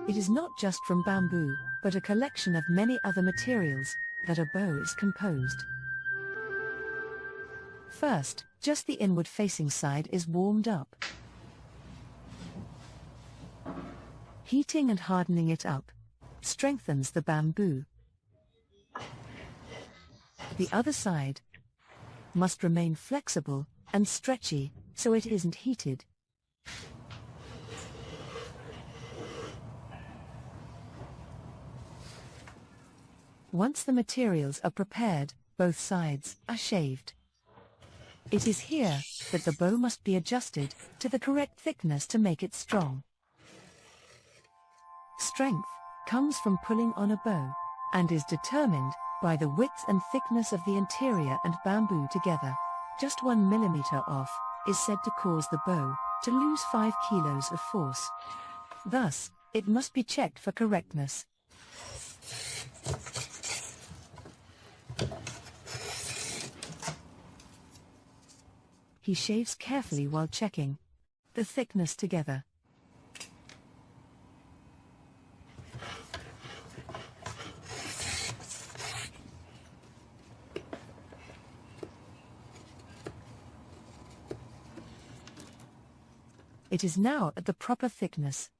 It is not just from bamboo, but a collection of many other materials that a bow is composed. First, just the inward-facing side is warmed up. Heating and hardening it up strengthens the bamboo. The other side must remain flexible and stretchy, so it isn't heated. Once the materials are prepared, both sides are shaved. It is here that the bow must be adjusted to the correct thickness to make it strong. Strength comes from pulling on a bow, and is determined by the width and thickness of the interior and bamboo together. Just 1 millimeter off is said to cause the bow to lose 5 kilos of force. Thus, it must be checked for correctness. He shaves carefully while checking the thickness together. It is now at the proper thickness.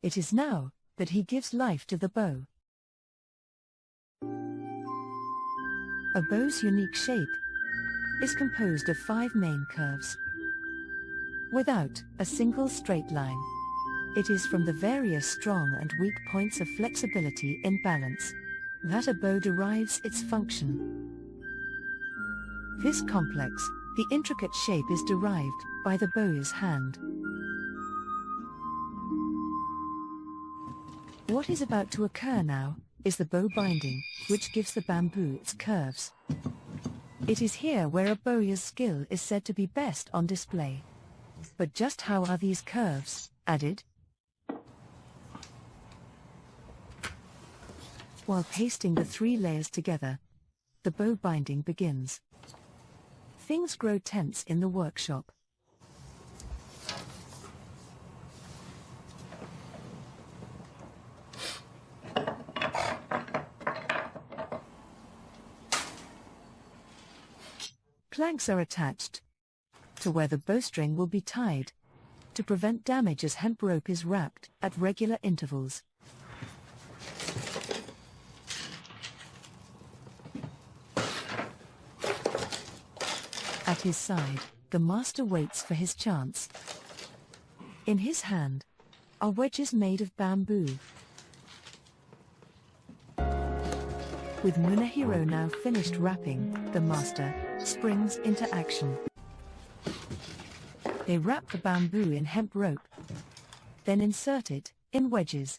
It is now that he gives life to the bow. A bow's unique shape is composed of 5 main curves, without a single straight line. It is from the various strong and weak points of flexibility in balance that a bow derives its function. This complex, the intricate shape is derived by the bowyer's hand. What is about to occur now is the bow binding, which gives the bamboo its curves. It is here where a bowyer's skill is said to be best on display. But just how are these curves added? While pasting the 3 layers together, the bow binding begins. Things grow tense in the workshop. Planks are attached to where the bowstring will be tied to prevent damage as hemp rope is wrapped at regular intervals. At his side, the master waits for his chance. In his hand are wedges made of bamboo. With Munehiro now finished wrapping, the master springs into action. They wrap the bamboo in hemp rope, then insert it in wedges.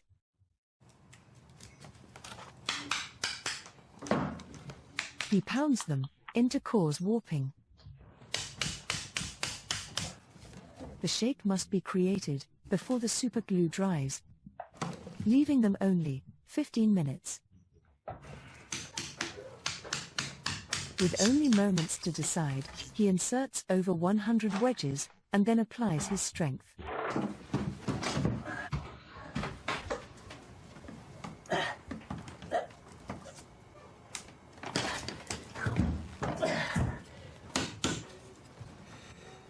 He pounds them in to cause warping. The shape must be created before the superglue dries, leaving them only 15 minutes. With only moments to decide, he inserts over 100 wedges and then applies his strength.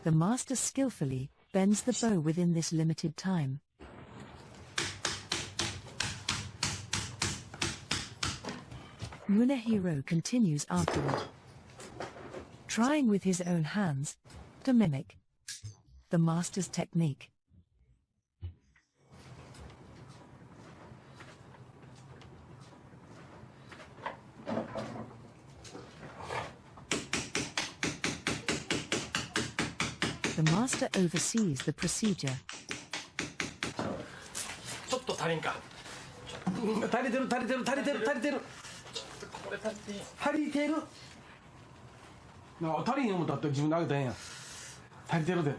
The master skillfully bends the bow within this limited time. Munehiro continues afterward, trying with his own hands to mimic the master's technique. The master oversees the procedure. ちょっと足りんか。足りてる。これ足りてる。足りん思ったって自分であげたらええやん。足りてるで。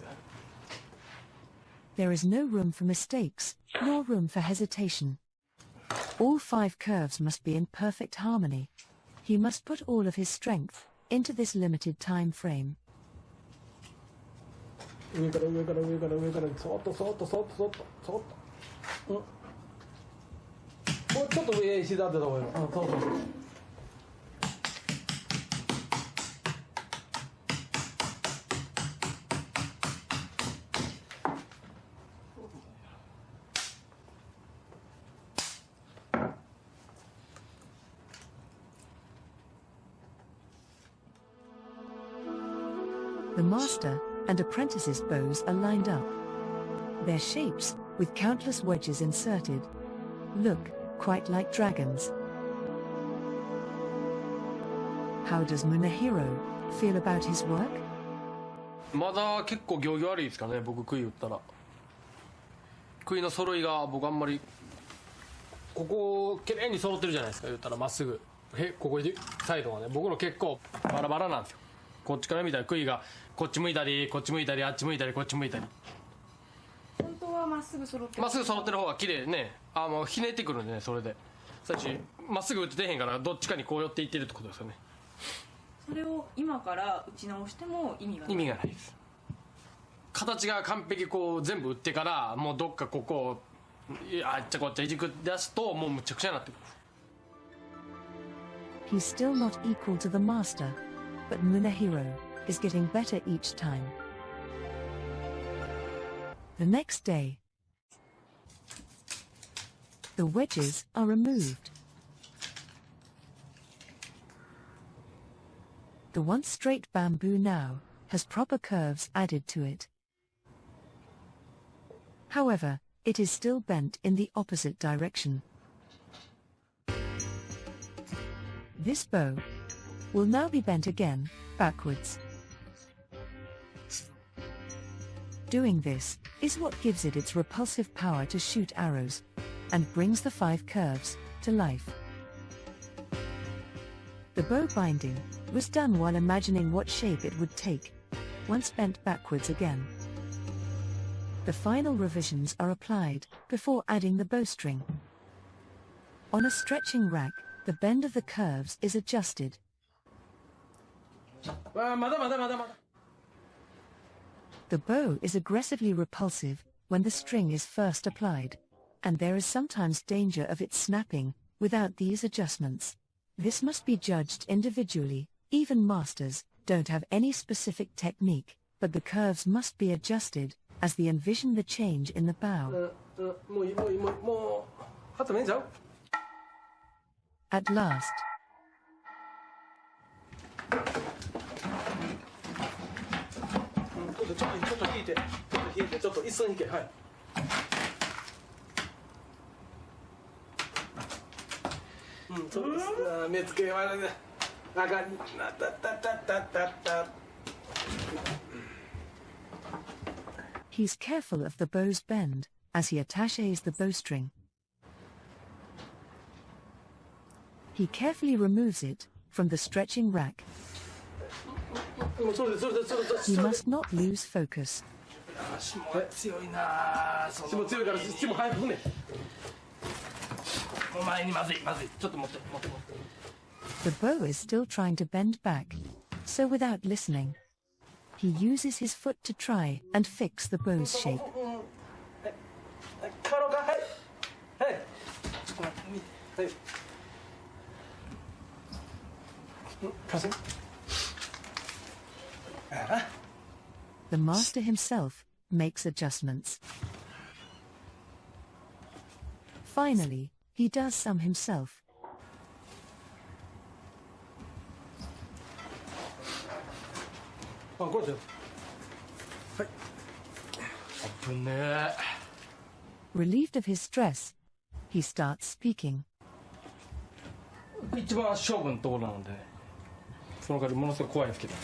There is no room for mistakes, nor room for hesitation. All 5 curves must be in perfect harmony. He must put all of his strength into this limited time frame. 上からそっと。もうちょっと上膝当てた方がいいの。そうそうそう。The master and apprentice's bows are lined up. Their shapes, with countless wedges inserted, look quite like dragons. How does Munehiro feel about his work? まだ結構行儀悪いですかね、僕杭打ったら。杭の揃いが僕あんまりここ綺麗に揃ってるじゃないですか、言ったらまっすぐここサイドがね、僕の結構バラバラなんですよ。こっちから見たら杭がこっち向いたりこっち向いたりあっち向いたりこっち向いたり。本当はまっすぐ揃ってる。まっすぐ揃ってる方が綺麗ね。もうひねってくるんでね、それでさっきまっすぐ打ってへんからどっちかにこう寄っていってるってことですよね。それを今から打ち直しても意味がない。意味がないです。形が完璧こう全部打ってからもうどっかここあっちゃこっちゃいじく出すともうむちゃくちゃになってくる。 He's still not equal to the master, but Munehiro is getting better each time. The next day, the wedges are removed. The once straight bamboo now has proper curves added to it. However, it is still bent in the opposite direction. This bow will now be bent again, backwards. Doing this is what gives it its repulsive power to shoot arrows, and brings the 5 curves to life. The bow binding was done while imagining what shape it would take, once bent backwards again. The final revisions are applied before adding the bowstring. On a stretching rack, the bend of the curves is adjusted. The bow is aggressively repulsive when the string is first applied, and there is sometimes danger of it snapping without these adjustments. This must be judged individually. Even masters don't have any specific technique, but the curves must be adjusted as they envision the change in the bow. At last, he's careful of the bow's bend as he attaches the bowstring. He carefully removes it from the stretching rack. He must not lose focus. The bow is still trying to bend back, so without listening, he uses his foot to try and fix the bow's shape. The master himself makes adjustments. Finally, he does some himself. Relieved of his stress, he starts speaking. 一番勝負のところなので、その代わりものすごく怖いんですけど、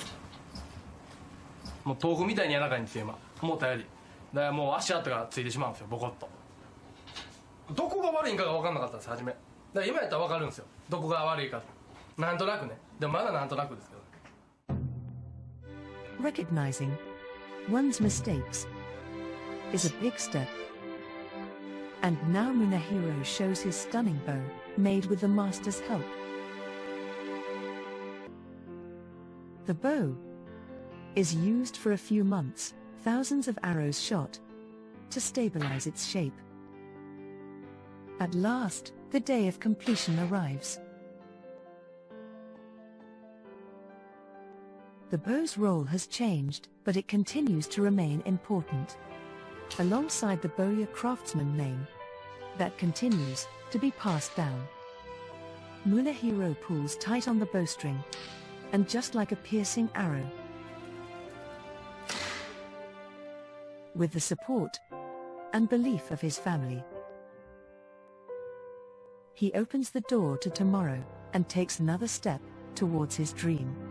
もう豆腐みたいに柔らかいんですよ今、思ったより。だからもう足跡がついてしまうんですよ、ボコッと。どこが悪いんかが分かんなかったんです初め。だから今やったら分かるんですよ、どこが悪いか。なんとなくね。でもまだなんとなくですけど。Recognizing one's mistakes is a big step. And now Munehiro shows his stunning bow, made with the master's help. The bow is used for a few months, thousands of arrows shot, to stabilize its shape. At last, the day of completion arrives. The bow's role has changed, but it continues to remain important. Alongside the bowyer craftsman name, that continues to be passed down. Munehiro pulls tight on the bowstring, and just like a piercing arrow, with the support and belief of his family, he opens the door to tomorrow and takes another step towards his dream.